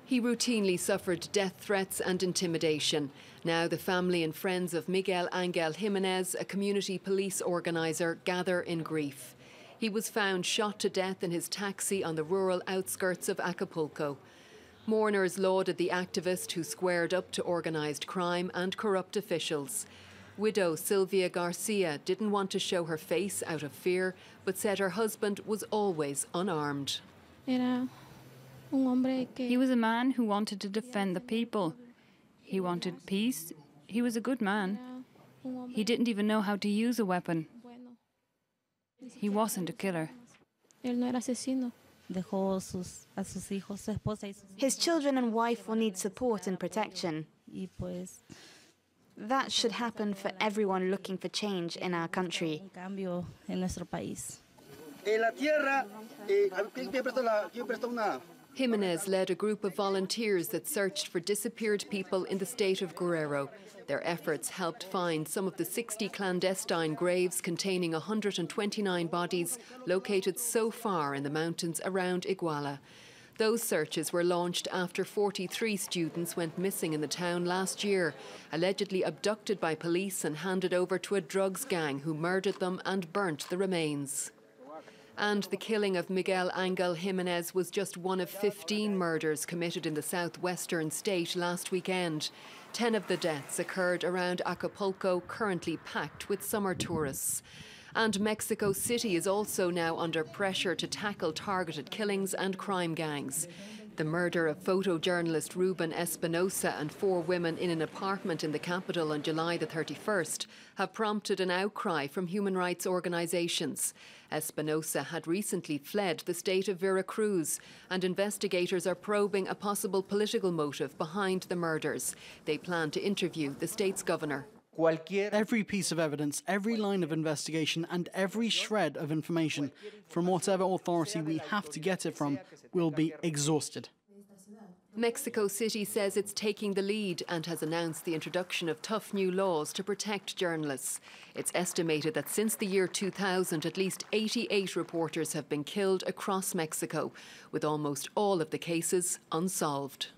He routinely suffered death threats and intimidation. Now the family and friends of Miguel Ángel Jiménez, a community police organiser, gather in grief. He was found shot to death in his taxi on the rural outskirts of Acapulco. Mourners lauded the activist who squared up to organised crime and corrupt officials. Widow Sylvia Garcia didn't want to show her face out of fear, but said her husband was always unarmed. He was a man who wanted to defend the people. He wanted peace. He was a good man. He didn't even know how to use a weapon. He wasn't a killer. His children and wife will need support and protection. That should happen for everyone looking for change in our country. Jiménez led a group of volunteers that searched for disappeared people in the state of Guerrero. Their efforts helped find some of the 60 clandestine graves containing 129 bodies located so far in the mountains around Iguala. Those searches were launched after 43 students went missing in the town last year, allegedly abducted by police and handed over to a drugs gang who murdered them and burnt the remains. And the killing of Miguel Ángel Jiménez was just one of 15 murders committed in the southwestern state last weekend. 10 of the deaths occurred around Acapulco, currently packed with summer tourists. And Mexico City is also now under pressure to tackle targeted killings and crime gangs. The murder of photojournalist Ruben Espinosa and 4 women in an apartment in the capital on July the 31st have prompted an outcry from human rights organisations. Espinosa had recently fled the state of Veracruz, and investigators are probing a possible political motive behind the murders. They plan to interview the state's governor. Every piece of evidence, every line of investigation and every shred of information from whatever authority we have to get it from will be exhausted. Mexico City says it's taking the lead and has announced the introduction of tough new laws to protect journalists. It's estimated that since the year 2000, at least 88 reporters have been killed across Mexico, with almost all of the cases unsolved.